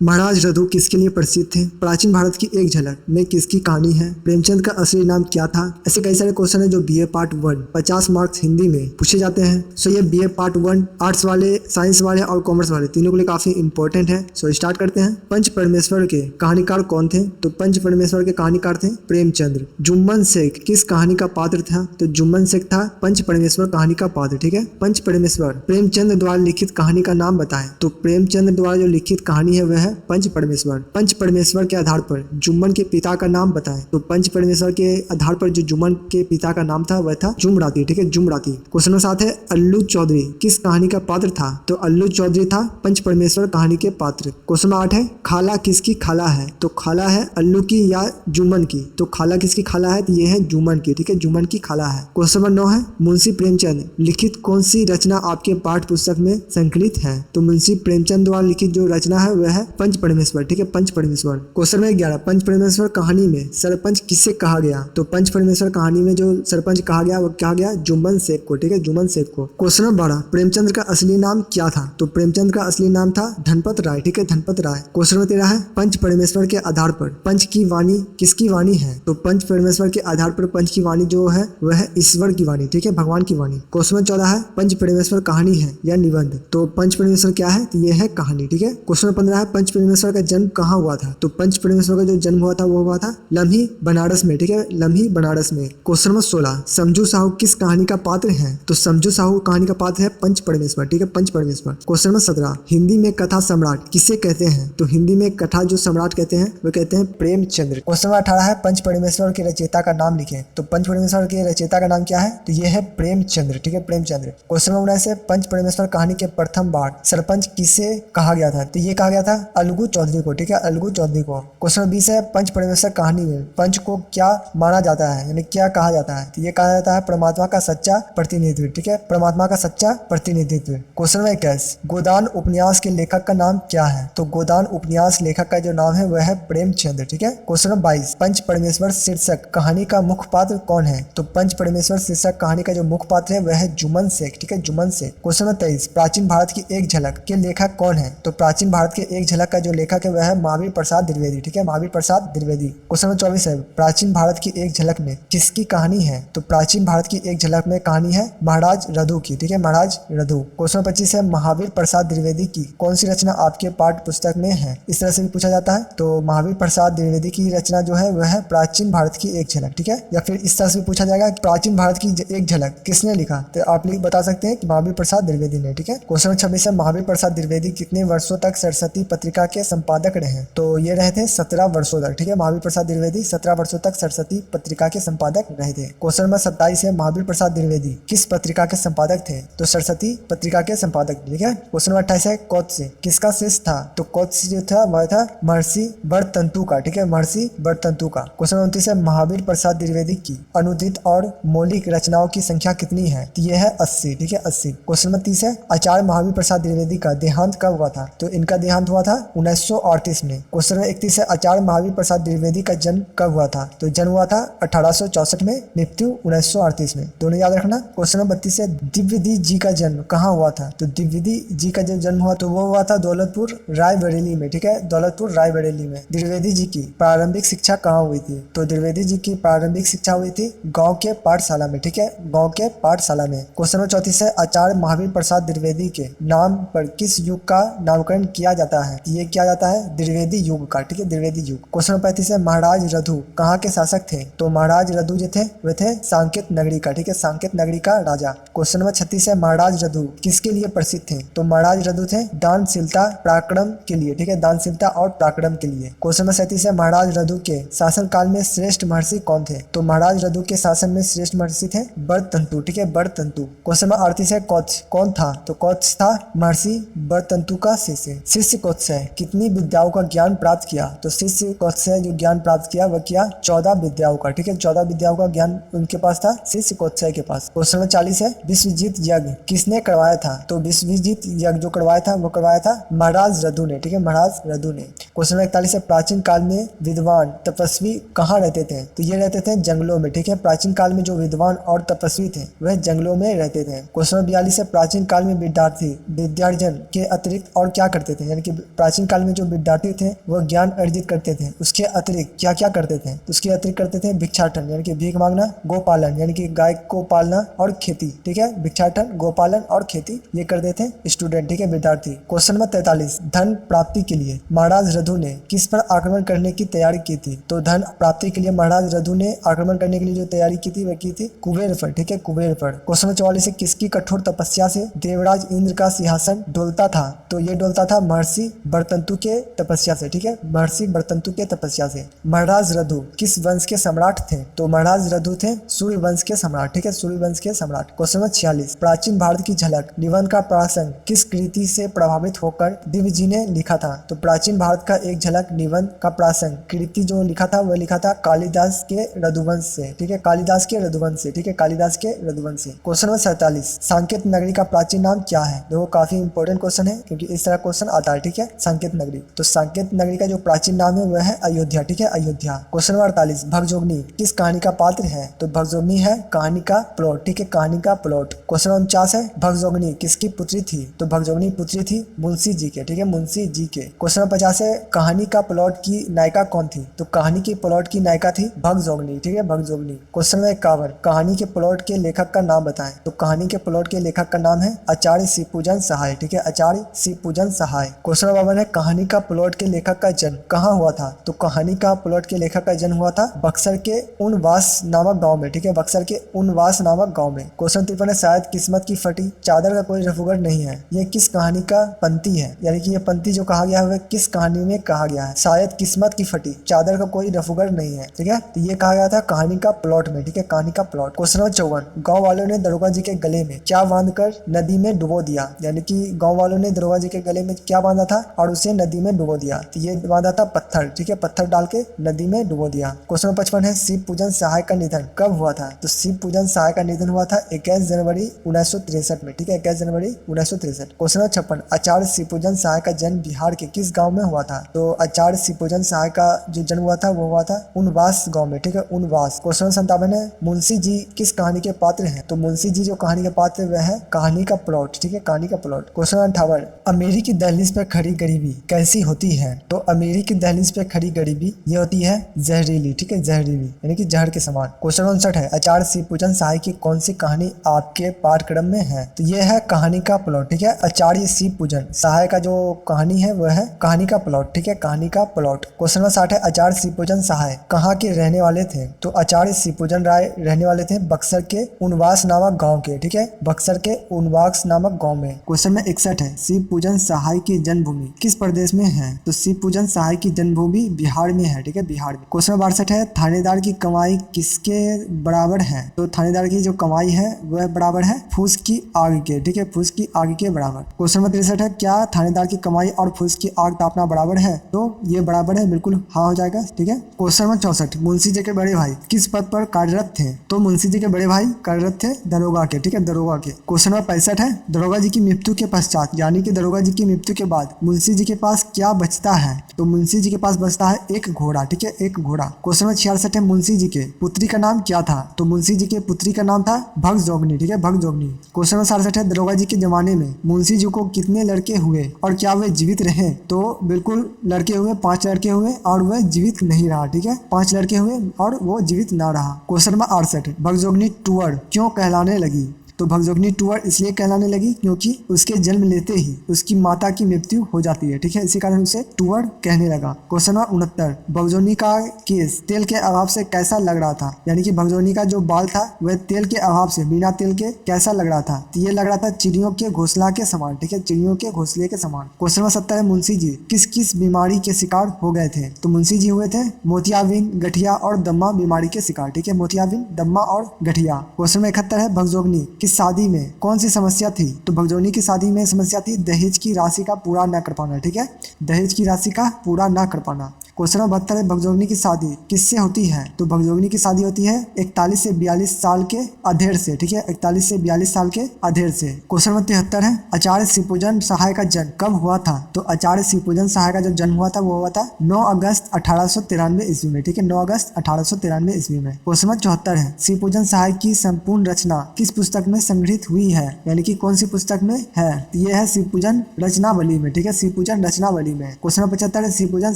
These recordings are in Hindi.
महाराज रघु किसके लिए प्रसिद्ध थे? प्राचीन भारत की एक झलक में किसकी कहानी है? प्रेमचंद का असली नाम क्या था? ऐसे कई सारे क्वेश्चन है जो बीए पार्ट 1 50 मार्क्स हिंदी में पूछे जाते हैं। सो ये बीए पार्ट 1 आर्ट्स वाले, साइंस वाले और कॉमर्स वाले तीनों के लिए काफी इंपॉर्टेंट है। सो स्टार्ट करते हैं। पंच परमेश्वर के कहानीकार कौन थे? तो पंच परमेश्वर के कहानीकार थे प्रेमचंद्र। जुम्मन शेख किस कहानी का पात्र था? तो जुम्मन शेख था पंच परमेश्वर कहानी का पात्र। ठीक है, पंच परमेश्वर। प्रेमचंद द्वारा लिखित कहानी का नाम बताएं। तो प्रेमचंद द्वारा जो लिखित कहानी है वह है पंच परमेश्वर। पंच परमेश्वर के आधार पर जुम्मन के पिता का नाम बताएं। तो पंच परमेश्वर के आधार पर जो जुम्मन के पिता का नाम था वह था जुमराती। ठीक है, जुमराती। क्वेश्चन नंबर 7 है अल्लू चौधरी किस कहानी का पात्र था? तो अल्लू चौधरी था पंच परमेश्वर कहानी के पात्र। क्वेश्चन नंबर 8 है खाला किसकी खाला है? तो खाला है अल्लू की या जुम्मन की? तो खाला किसकी खाला है? तो ये है जुम्मन की। ठीक है, जुम्मन की खाला है। क्वेश्चन नंबर 9 है मुंशी प्रेमचंद लिखित कौन सी रचना आपके पाठ्य पुस्तक में संकलित है? तो मुंशी प्रेमचंद द्वारा लिखित जो रचना है वह है पंच परमेश्वर। ठीक है, पंच परमेश्वर। क्वेश्चन नंबर 11 पंच परमेश्वर कहानी में सरपंच किसे कहा गया? तो पंच परमेश्वर कहानी में जो सरपंच कहा गया वो कहा गया जुम्मन शेख को। ठीक है, जुम्मन शेख को। क्वेश्चन नंबर 12 प्रेमचंद का असली नाम क्या था? तो प्रेमचंद का असली नाम था धनपत राय। ठीक है, धनपत राय। क्वेश्चन नंबर 13 है पंच परमेश्वर के आधार पर पंच की वाणी किसकी वाणी है? तो पंच परमेश्वर के आधार पर पंच की वाणी जो है वह है ईश्वर की वाणी। ठीक है, भगवान की वाणी। क्वेश्चन नंबर 14 है पंच परमेश्वर कहानी है या निबंध? तो पंच परमेश्वर क्या है? तो यह है कहानी। ठीक है। क्वेश्चन नंबर 15 है पंच परमेश्वर का जन्म कहाँ हुआ था? तो पंच परमेश्वर का जो जन्म हुआ था वो हुआ था लम्ही बनारस में। ठीक है, लम्ही बनारस में। क्वेश्चन नंबर 16 समझू साहू किस कहानी का पात्र है? तो समझू साहू कहानी का पात्र है पंच परमेश्वर। ठीक है, पंच परमेश्वर। क्वेश्चन नंबर 17 हिंदी में कथा सम्राट किसे कहते हैं? तो हिंदी में कथा जो सम्राट कहते हैं वो कहते हैं प्रेमचंद्र। क्वेश्चन नंबर 18 है पंच परमेश्वर के रचयिता का नाम लिखें। तो पंच परमेश्वर के रचयिता का नाम क्या है? तो ये है प्रेमचंद्र। ठीक है, प्रेमचंद्र। क्वेश्चन नंबर 19 है पंच परमेश्वर कहानी के प्रथम बार सरपंच किसे कहा गया था? तो ये कहा गया था अलगू चौधरी को। ठीक है, अलगू चौधरी को। क्वेश्चन नंबर 20 है पंच परमेश्वर कहानी में पंच को क्या माना जाता है, यानी क्या कहा जाता है? तो ये कहा जाता है परमात्मा का सच्चा प्रतिनिधित्व। ठीक है, परमात्मा का सच्चा प्रतिनिधित्व। क्वेश्चन नंबर 21 गोदान उपन्यास के लेखक का नाम क्या है? तो गोदान उपन्यास लेखक का जो नाम है वह है प्रेमचंद्र। ठीक है। क्वेश्चन नंबर 22 पंच परमेश्वर शीर्षक कहानी का मुख्य पात्र कौन है? तो पंच परमेश्वर शीर्षक कहानी का जो मुख्य पात्र है वह है जुम्मन शेख। ठीक है, जुम्मन शेख। क्वेश्चन नंबर 23 प्राचीन भारत की एक झलक के लेखक कौन है? तो प्राचीन भारत के एक झलक का जो लेखक है वह है महावीर प्रसाद द्विवेदी। ठीक है, महावीर प्रसाद द्विवेदी। क्वेश्चन नंबर 24 है प्राचीन भारत की एक झलक में किसकी कहानी है? तो प्राचीन भारत की एक झलक में कहानी है महाराज रघु की। ठीक है, महाराज रघु। क्वेश्चन नंबर 25 है महावीर प्रसाद द्विवेदी की कौन सी रचना आपके पाठ्य पुस्तक में है? इस तरह से भी पूछा जाता है। तो महावीर प्रसाद द्विवेदी की रचना जो है वह है प्राचीन भारत की एक झलक। ठीक है, या फिर इस तरह से भी पूछा जाएगा प्राचीन भारत की एक झलक किसने लिखा? तो आप बता सकते हैं कि महावीर प्रसाद द्विवेदी ने। ठीक है। क्वेश्चन नंबर 26 है महावीर प्रसाद द्विवेदी कितने वर्षों तक सरस्वती पत्रिका के संपादक रहे? तो ये रहे थे 17 वर्षों तक। ठीक है, महावीर प्रसाद द्विवेदी 17 वर्षों तक सरस्वती पत्रिका के संपादक रहे थे। क्वेश्चन नंबर 27 है महावीर प्रसाद द्विवेदी किस पत्रिका के संपादक थे? तो सरस्वती पत्रिका के संपादक। ठीक है। क्वेश्चन नंबर 28 है कौत्स्य किसका शिष्य था? तो कौत्स्य जो था वह था महर्षि बड़तंतु का। ठीक है, महर्षि बड़तंतु का। क्वेश्चन नंबर 29 है महावीर प्रसाद द्विवेदी की अनुदित और मौलिक रचनाओं की संख्या कितनी है? तो यह है 80। ठीक है, 80। क्वेश्चन नंबर 30 है आचार्य महावीर प्रसाद द्विवेदी का देहांत कब हुआ था? तो इनका देहांत हुआ था 1938 में। क्वेश्चन नंबर 31 है आचार्य महावीर प्रसाद द्विवेदी का जन्म कब हुआ था? तो जन्म हुआ था 1864 में, मृत्यु 1938 में। दोनों याद रखना। क्वेश्चन नंबर 32 है द्विवेदी जी का जन्म कहाँ हुआ था? तो द्विवेदी जी का जो जन्म हुआ तो वो हुआ था दौलतपुर रायबरेली में। ठीक है, दौलतपुर रायबरेली में। द्विवेदी जी की प्रारंभिक शिक्षा कहाँ हुई थी? तो द्विवेदी जी की प्रारंभिक शिक्षा हुई थी गाँव के पाठशाला में। ठीक है, गाँव के पाठशाला में। क्वेश्चन नंबर 34 है आचार्य महावीर प्रसाद द्विवेदी के नाम पर किस युग का नामकरण किया जाता है? ये किया जाता है द्विवेदी युग का। ठीक है, द्विवेदी युग। क्वेश्चन नंबर 35 है महाराज रघु कहाँ के शासक थे? तो महाराज रघु जो थे वे थे सांकेत नगरी का। ठीक है, सांकेत नगरी का राजा। क्वेश्चन नंबर 36 है महाराज रघु किसके लिए प्रसिद्ध थे? तो महाराज रघु थे दानशीलता पराक्रम के लिए। ठीक है, दानशीलता और पराक्रम के लिए। क्वेश्चन नंबर 37 है महाराज रघु के शासन काल में श्रेष्ठ महर्षि कौन थे? तो महाराज रघु के शासन में श्रेष्ठ महर्षि थे बड़तंतु। ठीक है, बड़तंतु। क्वेश्चन नंबर 38 है कौत्स्य कौन था? तो कौत्स्य था महर्षि बड़तंतु का शिष्य। शिष्य कौत्स्य कितनी विद्याओं का ज्ञान प्राप्त किया? तो शिष्य कौत्स्य जो ज्ञान प्राप्त किया वह किया 14 विद्याओं का। ठीक है, 14 विद्याओं का ज्ञान उनके पास था शिष्य कौत्स्य के पास। क्वेश्चन नंबर 40 है विश्वजीत यज्ञ किसने करवाया था? तो विश्वजीत यज्ञ जो करवाया था वो करवाया था महाराज रघु ने। ठीक है, महाराज रघु ने। क्वेश्चन नंबर 41 है प्राचीन काल में विद्वान तपस्वी कहाँ रहते थे? तो ये रहते थे जंगलों में। ठीक है, प्राचीन काल में जो विद्वान और तपस्वी थे वह जंगलों में रहते थे। क्वेश्चन नंबर 42 है प्राचीन काल में विद्यार्थी विद्यार्जन के अतिरिक्त और क्या करते थे? यानी कि प्राचीन काल में जो विद्यार्थी थे वह ज्ञान अर्जित करते थे, उसके अतिरिक्त क्या क्या करते थे? तो उसके अतिरिक्त करते थे भिक्षाटन यानी कि भीख मांगना, गोपालन यानी कि गाय को पालना और खेती, ठीक है। भिक्षाटन, गोपालन और खेती ये करते थे स्टूडेंट, ठीक है, विद्यार्थी। क्वेश्चन नंबर 43, धन प्राप्ति के लिए महाराज रघु ने किस पर आक्रमण करने की तैयारी की थी? तो धन प्राप्ति के लिए महाराज रघु ने आक्रमण करने के लिए जो तैयारी की थी वह की थी कुबेर पर, ठीक है, कुबेर पर। क्वेश्चन नंबर 44 है, किसकी कठोर तपस्या से देवराज इंद्र का सिंहासन डोलता था? तो ये डोलता था महर्षि बरतंतु के तपस्या से, ठीक है, महर्षि बरतंतु के तपस्या से। महाराज रघु किस वंश के सम्राट थे? तो महाराज रघु थे सूर्य वंश के सम्राट, ठीक है, सूर्य वंश के सम्राट। क्वेश्चन नंबर 46, प्राचीन भारत की झलक निबंध का प्रसंग किस कृति से प्रभावित होकर दिव्य जी ने लिखा था? तो प्राचीन भारत का एक झलक निबंध का प्रसंग कृति जो लिखा था वह लिखा था कालिदास के रघुवंश से, ठीक है, कालिदास के रघुवंश से, ठीक है, कालिदास के रघुवंश से। क्वेश्चन नंबर 47, सांकेत नगरी का प्राचीन नाम क्या है? देखो काफी इंपॉर्टेंट क्वेश्चन है क्योंकि इस तरह क्वेश्चन आता है, ठीक है। सांकेत नगरी, तो सांकेत नगरी का जो प्राचीन नाम है वह है अयोध्या, ठीक है, अयोध्या। क्वेश्चन नंबर 48, भगजोगनी किस कहानी का पात्र है? तो भगजोगनी है कहानी का प्लॉट, ठीक है, कहानी का प्लॉट। क्वेश्चन नंबर 49 है, भगजोगनी किसकी पुत्री थी? तो भगजोगनी पुत्री थी मुंशी जी के, ठीक है, मुंशी जी के। क्वेश्चन नंबर 50 है, कहानी का प्लॉट की नायिका कौन थी? तो कहानी की प्लॉट की नायिका थी भगजोगनी, ठीक है, भगजोगनी। क्वेश्चन नंबर 51, कहानी के प्लॉट के लेखक का नाम बताएं? तो कहानी के प्लॉट के लेखक का नाम है आचार्य शिवपूजन सहाय, ठीक है, आचार्य शिवपूजन सहाय। क्वेश्चन नंबर 52 है, कहानी का प्लॉट के लेखक का जन्म कहाँ हुआ था? तो कहानी का प्लॉट के लेखक का जन्म हुआ था बक्सर के उनवास नामक गाँव में, ठीक है, बक्सर के उनवास नामक गाँव में। क्वेश्चन 53 है, शायद किस्मत की फटी चादर का कोई रफूगर नहीं है, ये किस कहानी का पंक्ति है? यानी कि ये पंक्ति जो कहा गया है वह किस कहानी में कहा गया है? शायद किस्मत की फटी चादर का कोई रफूगर नहीं है, ठीक है, तो ये कहा गया था कहानी का प्लॉट में, ठीक है, कहानी का प्लॉट। क्वेश्चन नंबर 54, गाँव वालों ने दरोगा जी के गले में क्या बांधकर नदी में डुबो दिया? यानी कि गाँव वालों ने दरोगा जी के गले में क्या बांधा था और उसे नदी में डुबो दिया? तो ये बांधा था पत्थर, ठीक है, पत्थर डाल के नदी में डुबो दिया। क्वेश्चन नंबर 55 है, शिव पूजन सहाय का निधन कब हुआ था? तो शिव पूजन सहाय का निधन हुआ था 21 जनवरी 1963 में, ठीक है, 21 जनवरी 1963। क्वेश्चन नंबर 56, आचार्य शिवपूजन सहाय का जन्म बिहार के किस गांव में हुआ था? तो आचार्य शिवपूजन सहाय का जो जन्म हुआ था वो हुआ था उनवास गांव में, ठीक है, उनवास। क्वेश्चन नंबर 57 है, मुंशी जी किस कहानी के पात्र हैं? तो मुंशी जी जो कहानी के पात्र वह है कहानी का प्लॉट, ठीक है, कहानी का प्लॉट। क्वेश्चन नंबर 58, अमीरी की दहलीज पर खड़ी गरीबी कैसी होती है? तो अमीरी की दहलीज पर खड़ी गरीबी ये होती है जहरीली, ठीक है, जहरीली यानी कि जहर के समान। क्वेश्चन 59 है, आचार्य शिवपूजन सहाय की कौन सी कहानी आपके पाठ्यक्रम में है? तो ये है कहानी का प्लॉट, ठीक है, आचार्य शिवपूजन सहाय का जो कहानी है वह है कहानी का प्लॉट, ठीक है, कहानी का प्लॉट। क्वेश्चन नंबर 60 है, आचार्य शिवपूजन सहाय कहाँ के रहने वाले थे? तो आचार्य शिवपूजन राय रहने वाले थे बक्सर के उनवास नामक गाँव के, ठीक है, बक्सर के उनवास नामक गाँव में। क्वेश्चन नंबर 61 है, शिवपूजन सहाय की जन्मभूमि किस प्रदेश में है? तो शिवपूजन सहाय की जन्मभूमि बिहार में है, ठीक है, बिहार में। क्वेश्चन नंबर 62 है, थानेदार की कमाई किसके बराबर है? तो थानेदार की जो कमाई है वह बराबर है फूस की आग के, ठीक है, फूस की आग के बराबर। क्वेश्चन नंबर 63 है, क्या थानेदार की कमाई और फूस की आग तापना बराबर है? तो ये बराबर है, बिल्कुल हाँ हो जाएगा, ठीक है। क्वेश्चन नंबर 64, मुंशी जी के बड़े भाई किस पद पर कार्यरत थे? तो मुंशी जी के बड़े भाई कार्यरत थे दरोगा के, ठीक है, दरोगा के। क्वेश्चन नंबर 65 है, दरोगा जी की मृत्यु के पश्चात यानी कि दरोगा जी की मृत्यु के बाद मुंशी जी के पास क्या बचता है? तो मुंशी जी के पास बचता है एक घोड़ा, ठीक है, एक घोड़ा। क्वेश्चन नंबर 66 है, मुंशी जी के पुत्री का नाम क्या था? तो मुंशी जी के पुत्री का नाम था भगजोगनी, ठीक है, भगजोगनी। क्वेश्चन नंबर 67 है, दरोगा जी के जमाने में मुंशी जी को कितने लड़के हुए और क्या वे जीवित रहे? तो बिल्कुल लड़के हुए, 5 लड़के हुए और वह जीवित नहीं रहा, ठीक है, 5 लड़के हुए और वो जीवित ना रहा। क्वेश्चन नंबर 68, भगजोगनी टूअर क्यों कहलाने लगी? तो भगजोगनी टूअर इसलिए कहलाने लगी क्योंकि उसके जन्म लेते ही उसकी माता की मृत्यु हो जाती है, ठीक है, इसी कारण उसे टूअर कहने लगा। क्वेश्चन नंबर 69, भगजोगनी का केस तेल के अभाव से कैसा लग रहा था? यानी कि भगजोगनी का जो बाल था वह तेल के अभाव से, बिना तेल के कैसा लग रहा था? तो ये लग रहा था चिड़ियों के घोंसला के समान, ठीक है, चिड़ियों के घोंसले के समान। क्वेश्चन नंबर 70 है, मुंशी जी किस किस बीमारी के शिकार हो गए थे? तो मुंशी जी हुए थे मोतियाबिंद, गठिया और दम्मा बीमारी के शिकार, ठीक है, मोतियाबिंद, दम्मा और गठिया। क्वेश्चन नंबर 71 है, भगजोगनी शादी में कौन सी समस्या थी? तो भगजोगनी की शादी में समस्या थी दहेज की राशि का पूरा न कर पाना, ठीक है, दहेज की राशि का पूरा न कर पाना। क्वेश्चन नंबर 72 है, भगजोगनी की शादी किससे होती है? तो भगजोगनी की शादी होती है 41 से 42 साल के अधेड़ से, ठीक है, 41 से 42 साल के अधेड़ से। क्वेश्चन नंबर 73 है, आचार्य शिवपूजन सहाय का जन्म कब हुआ था? तो आचार्य शिवपूजन सहाय का जो जन्म हुआ था वो हुआ था 9 अगस्त 1893 ईस्वी में, ठीक है, 9 अगस्त 1893 ईस्वी में। क्वेश्चन नंबर 74 है, शिवपूजन सहाय की संपूर्ण रचना किस पुस्तक में संग्रहित हुई है? यानी कि कौन सी पुस्तक में है? तो ये है शिवपूजन रचनावली में, ठीक है, शिवपूजन रचनावली में। क्वेश्चन नंबर 75 है, शिवपूजन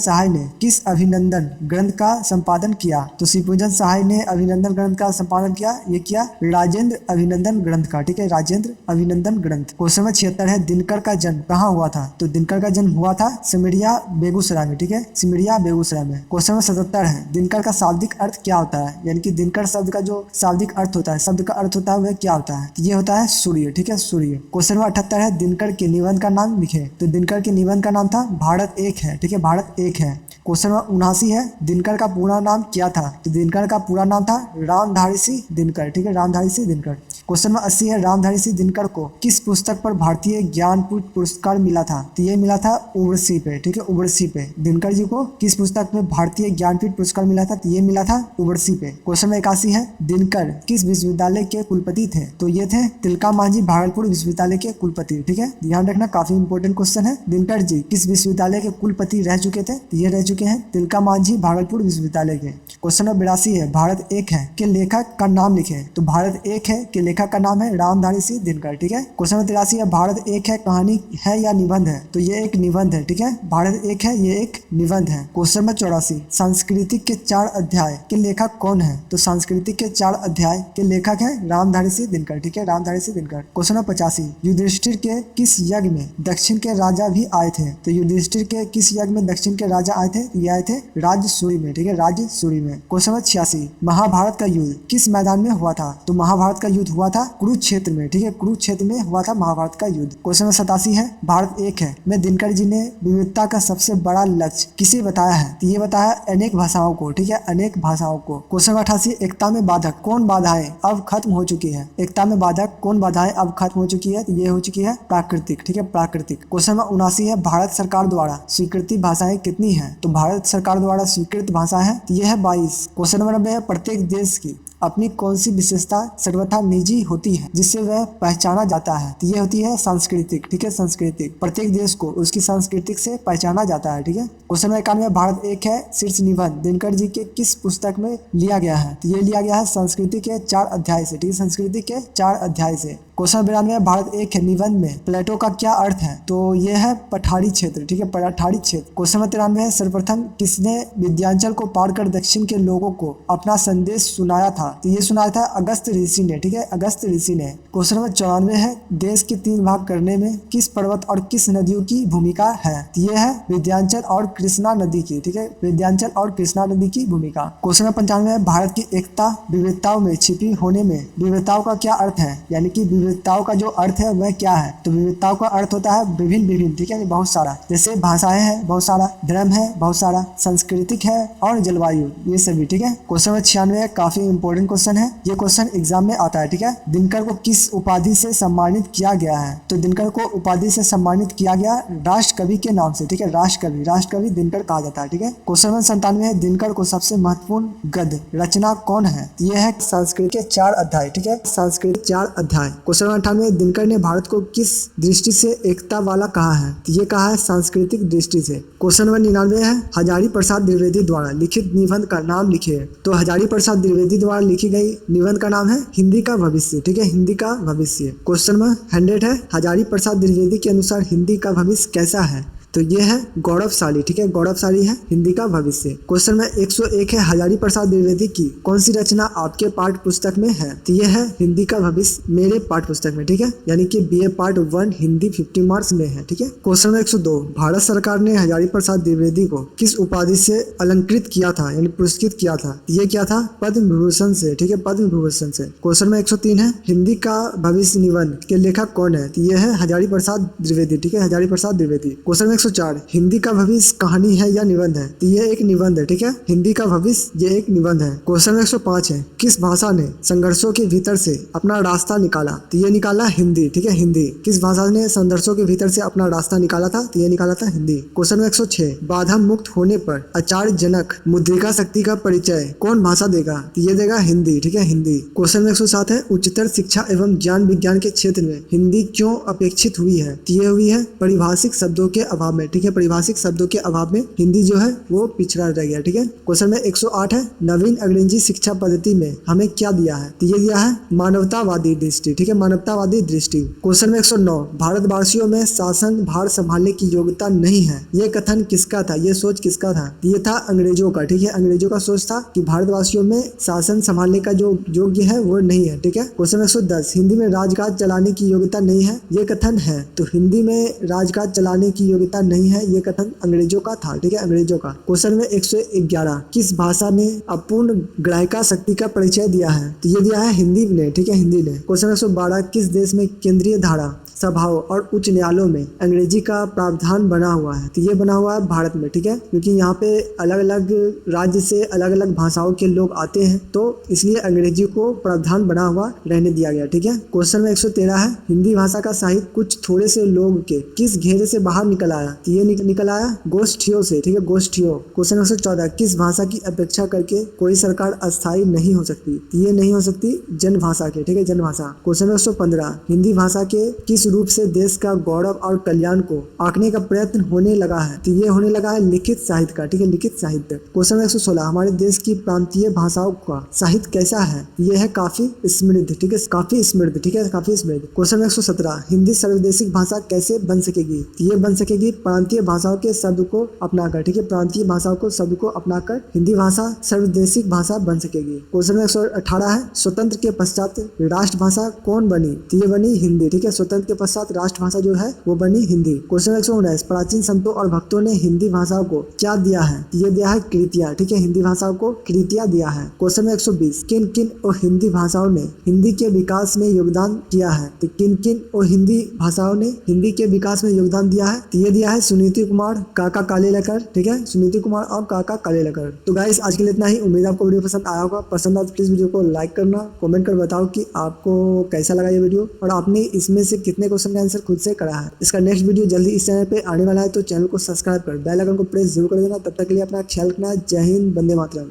सहाय ने किस अभिनंदन ग्रंथ का संपादन किया? तो शिवपूजन सहाय ने अभिनंदन ग्रंथ का संपादन किया, ये किया राजेंद्र अभिनंदन ग्रंथ का, ठीक है, राजेंद्र अभिनंदन ग्रंथ। क्वेश्चन नंबर 76 है, दिनकर का जन्म कहाँ हुआ था? तो दिनकर का जन्म हुआ था सिमरिया बेगूसराय में, ठीक है, सिमरिया बेगूसराय में। क्वेश्चन नंबर 77 है, दिनकर का शाब्दिक अर्थ क्या होता है? यानी कि दिनकर शब्द का जो शाब्दिक अर्थ होता है, शब्द का अर्थ होता है वह क्या होता है? तो ये होता है सूर्य, ठीक है, सूर्य। क्वेश्चन नंबर 78 है, दिनकर के निबंध का नाम लिखे। तो दिनकर के निबंध का नाम था भारत एक है, ठीक है, भारत एक है। क्वेश्चन नंबर 79 है, दिनकर का पूरा नाम क्या था? तो दिनकर का पूरा नाम था रामधारी सिंह दिनकर, ठीक है, रामधारी सिंह दिनकर। क्वेश्चन नंबर 80 है, रामधारी सिंह दिनकर को किस पुस्तक पर भारतीय ज्ञानपीठ पुरस्कार मिला था? तो ये मिला था उर्वशी पे, ठीक है, उर्वशी पे। दिनकर जी को किस पुस्तक में भारतीय ज्ञानपीठ पुरस्कार मिला था? तो ये मिला था उर्वशी पे। क्वेश्चन नंबर 81 है, दिनकर किस विश्वविद्यालय के कुलपति थे? तो ये थे तिलका मांझी भागलपुर विश्वविद्यालय के कुलपति, ठीक है, ध्यान रखना, काफी इंपॉर्टेंट क्वेश्चन है। दिनकर जी किस विश्वविद्यालय के कुलपति रह चुके थे? तो ये रह चुके हैं तिलका मांझी भागलपुर विश्वविद्यालय के। क्वेश्चन नंबर 82 है, भारत एक है के लेखक का नाम लिखे। तो भारत एक है के लेखक का नाम है रामधारी सिंह दिनकर, ठीक है। क्वेश्चन नंबर 83 है, भारत एक है कहानी है या निबंध है? तो ये एक निबंध है, ठीक है, भारत एक है ये एक निबंध है। क्वेश्चन नंबर 84, सांस्कृतिक के 4 अध्याय के लेखक कौन है? तो सांस्कृतिक के 4 अध्याय के लेखक है रामधारी सिंह दिनकर, ठीक है, रामधारी सिंह दिनकर। क्वेश्चन नंबर 85, युधिष्ठिर के किस यज्ञ में दक्षिण के राजा भी आए थे? तो युधिष्ठिर के किस यज्ञ में दक्षिण के राजा आए थे? ये आए थे राजसूरी में, ठीक है, राजसूरी में। क्वेश्चन नंबर 86, महाभारत का युद्ध किस मैदान में हुआ था? तो महाभारत का युद्ध हुआ था कुरुक्षेत्र में, ठीक है, कुरुक्षेत्र में हुआ था महाभारत का युद्ध। क्वेश्चन नंबर 87 है, भारत एक है में दिनकर जी ने विविधता का सबसे बड़ा लक्ष्य किसे बताया है? तो ये बताया अनेक भाषाओं को, ठीक है, अनेक भाषाओं को। क्वेश्चन नंबर 88, एकता में बाधक कौन बाधाएं अब खत्म हो चुकी है? एकता में बाधक कौन बाधाएं अब खत्म हो चुकी है? तो ये हो चुकी है प्राकृतिक, ठीक है, प्राकृतिक। क्वेश्चन नंबर 79 है, भारत सरकार द्वारा स्वीकृति भाषाएं कितनी है? तो भारत सरकार द्वारा स्वीकृत भाषा है तो ये है 22। क्वेश्चन नंबर 90 है, प्रत्येक देश की अपनी कौन सी विशेषता सर्वथा निजी होती है जिससे वह पहचाना जाता है? तो ये होती है सांस्कृतिक, ठीक है, सांस्कृतिक। प्रत्येक देश को उसकी सांस्कृतिक से पहचाना जाता है, ठीक है। क्वेश्चन नंबर 91, भारत एक है शीर्ष निबंध दिनकर जी के किस पुस्तक में लिया गया है? तो ये लिया गया है संस्कृति के 4 अध्याय से, ठीक है, संस्कृति के 4 अध्याय से। क्वेश्चन 92, भारत एक है निबंध में प्लेटो का क्या अर्थ है? तो ये है पठारी क्षेत्र, ठीक है, पठारी क्षेत्र। क्वेश्चन नंबर 93 है, सर्वप्रथम किसने विंध्याचल को पार कर दक्षिण के लोगों को अपना संदेश सुनाया था? तो ये सुनाया था अगस्त ऋषि ने, ठीक है, अगस्त ऋषि ने। क्वेश्चन नंबर 94 है, देश के 3 भाग करने में किस पर्वत और किस नदियों की भूमिका है? तो ये है विंध्याचल और कृष्णा नदी की, ठीक है, विंध्याचल और कृष्णा नदी की भूमिका। क्वेश्चन नंबर 95 है, भारत की एकता विविधताओं में छिपी होने में विविधताओं का क्या अर्थ है? यानी कि विविधताओं का जो अर्थ है वह क्या है? तो विविधताओं का अर्थ होता है विभिन्न विभिन्न, ठीक है, बहुत सारा, जैसे भाषाएं हैं बहुत सारा, धर्म है बहुत सारा, सांस्कृतिक है और जलवायु, ये सभी, ठीक है। क्वेश्चन नंबर 96 काफी इंपॉर्टेंट क्वेश्चन है, ये क्वेश्चन एग्जाम में आता है, ठीक है। दिनकर को किस उपाधि से सम्मानित किया गया है? तो दिनकर को उपाधि से सम्मानित किया गया राष्ट्र कवि के नाम से, ठीक है, राष्ट्र कवि दिनकर कहा जाता है, ठीक है। क्वेश्चन नंबर 97 है, दिनकर को सबसे महत्वपूर्ण गद्य रचना कौन है? ये है संस्कृत के 4 अध्याय, ठीक है, संस्कृत 4 अध्याय। क्वेश्चन नंबर 98, दिनकर ने भारत को किस दृष्टि से एकता वाला कहा है? तो ये कहा है सांस्कृतिक दृष्टि से। क्वेश्चन नंबर 99 है, हजारी प्रसाद द्विवेदी द्वारा लिखित निबंध का नाम लिखिए। तो हजारी प्रसाद द्विवेदी द्वारा लिखी गई निबंध का नाम है हिंदी का भविष्य, ठीक है, हिंदी का भविष्य। क्वेश्चन नंबर 100 है, हजारी प्रसाद द्विवेदी के अनुसार हिंदी का भविष्य कैसा है? तो ये है गौरवशाली, ठीक है, गौरवशाली है हिंदी का भविष्य। क्वेश्चन में 101 है, हजारी प्रसाद द्विवेदी की कौन सी रचना आपके पाठ्य पुस्तक में है? तो ये है हिंदी का भविष्य मेरे पाठ्य पुस्तक में, ठीक है, यानी कि BA पार्ट 1 हिंदी 50 मार्क्स में है, ठीक है। क्वेश्चन में 102, भारत सरकार ने हजारी प्रसाद द्विवेदी को किस उपाधि से अलंकृत किया था, यानी पुरस्कृत किया था? ये क्या था? पद्म विभूषण से, ठीक है, पद्म विभूषण से। क्वेश्चन में 103 है, हिंदी का भविष्य निबंध के लेखक कौन है? तो ये है हजारी प्रसाद द्विवेदी, ठीक है, हजारी प्रसाद द्विवेदी। क्वेश्चन में 104 हिंदी का भविष्य कहानी है या निबंध है? तो ये एक निबंध है, ठीक है। हिंदी का भविष्य ये एक निबंध है। क्वेश्चन 105 है, किस भाषा ने संघर्षों के भीतर से अपना रास्ता निकाला? तो ये निकाला हिंदी, ठीक है, हिंदी। किस भाषा ने संघर्षों के भीतर से अपना रास्ता निकाला था? तो ये निकाला था हिंदी। क्वेश्चन 106 बाधा मुक्त होने पर आचार्य जनक मुद्रिका शक्ति का परिचय कौन भाषा देगा? तो ये देगा हिंदी, ठीक है, हिंदी। क्वेश्चन 107 है, उच्चतर शिक्षा एवं ज्ञान विज्ञान के क्षेत्र में हिंदी क्यों अपेक्षित हुई है? तो ये हुई है परिभाषिक शब्दों के अभाव में, ठीक है, परिभाषिक शब्दों के अभाव में हिंदी जो है वो पिछड़ा रह गया, ठीक है। क्वेश्चन में 108 है, नवीन अंग्रेजी शिक्षा पद्धति में हमें क्या दिया है? तो ये दिया है मानवतावादी दृष्टि, ठीक है, मानवतावादी दृष्टि। क्वेश्चन में 109 भारतवासियों में शासन भार संभालने की योग्यता नहीं है, ये कथन किसका था? ये सोच किसका था? ये था अंग्रेजों का, ठीक है, अंग्रेजों का सोच था कि भारतवासियों में शासन संभालने का जो योग्य है वो नहीं है, ठीक है। क्वेश्चन 110 हिंदी में राजकाज चलाने की योग्यता नहीं है, ये कथन है। तो हिंदी में राजकाज चलाने की योग्यता नहीं है, ये कथन अंग्रेजों का था, ठीक है, अंग्रेजों का। क्वेश्चन में 111 किस भाषा ने अपूर्ण ग्राहिका शक्ति का परिचय दिया है? तो ये दिया है हिंदी ने, ठीक है, हिंदी ने। क्वेश्चन 112 किस देश में केंद्रीय धारा सभाओं और उच्च न्यायालयों में अंग्रेजी का प्रावधान बना हुआ है? तो ये बना हुआ है भारत में, ठीक है, क्योंकि यहाँ पे अलग अलग राज्य से अलग अलग भाषाओं के लोग आते हैं, तो इसलिए अंग्रेजी को प्रावधान बना हुआ रहने दिया गया, ठीक है। क्वेश्चन में 113 है, हिंदी भाषा का साहित्य कुछ थोड़े से लोग के किस घेरे से बाहर निकल आया? तो ये निकल आया गोष्ठियों से, ठीक है, गोष्ठियों। क्वेश्चन 114 किस भाषा की अपेक्षा करके कोई सरकार अस्थायी नहीं हो सकती? तो ये नहीं हो सकती जनभाषा के, ठीक है, जनभाषा। क्वेश्चन 115 हिंदी भाषा के किस रूप से देश का गौरव और कल्याण को आंकने का प्रयत्न होने लगा है? तो ये होने लगा है लिखित साहित्य का, ठीक है, लिखित साहित्य। क्वेश्चन 116 हमारे देश की प्रांतीय भाषाओं का साहित्य कैसा है? ये है काफी समृद्ध, ठीक है, काफी समृद्ध, ठीक है, काफी समृद्ध। क्वेश्चन 117 हिंदी सर्वदेशिक भाषा कैसे बन सकेगी? तो ये बन सकेगी प्रांतीय भाषाओं के शब्द को अपनाकर, ठीक है, प्रांतीय भाषाओं को शब्द को अपनाकर हिंदी भाषा सर्वदेशिक भाषा बन सकेगी। क्वेश्चन 118 है, स्वतंत्र के पश्चात राष्ट्रभाषा कौन बनी? तो ये बनी हिंदी, ठीक है, स्वतंत्र के पश्चात राष्ट्रभाषा जो है वो बनी हिंदी। क्वेश्चन 119 प्राचीन संतों और भक्तों ने हिंदी भाषाओं को क्या दिया है? ये दिया है कृतियां, ठीक है, हिंदी भाषाओं को कृतियां दिया है। क्वेश्चन 120 किन किन और हिंदी भाषाओं ने हिंदी के विकास में योगदान किया है? तो किन किन और हिंदी भाषाओं ने हिंदी के विकास में योगदान दिया है? तो ये दिया है सुनीति कुमार, काका कालेलकर, ठीक है, सुनीति कुमार और काका कालेलकर। तो गाइस आज के लिए इतना ही। उम्मीद आपको वीडियो पसंद आया होगा। पसंद आया तो प्लीज वीडियो को लाइक करना, कमेंट कर बताओ कि आपको कैसा लगा ये वीडियो और आपने इसमें से कितने क्वेश्चन का आंसर खुद से करा है। इसका नेक्स्ट वीडियो जल्दी इस चैनल पे आने वाला है, तो चैनल को सब्सक्राइब कर बेल आइकन को प्रेस जरूर कर देना। तब तक के लिए अपना ख्याल रखना। जय हिंद, वंदे मातरम।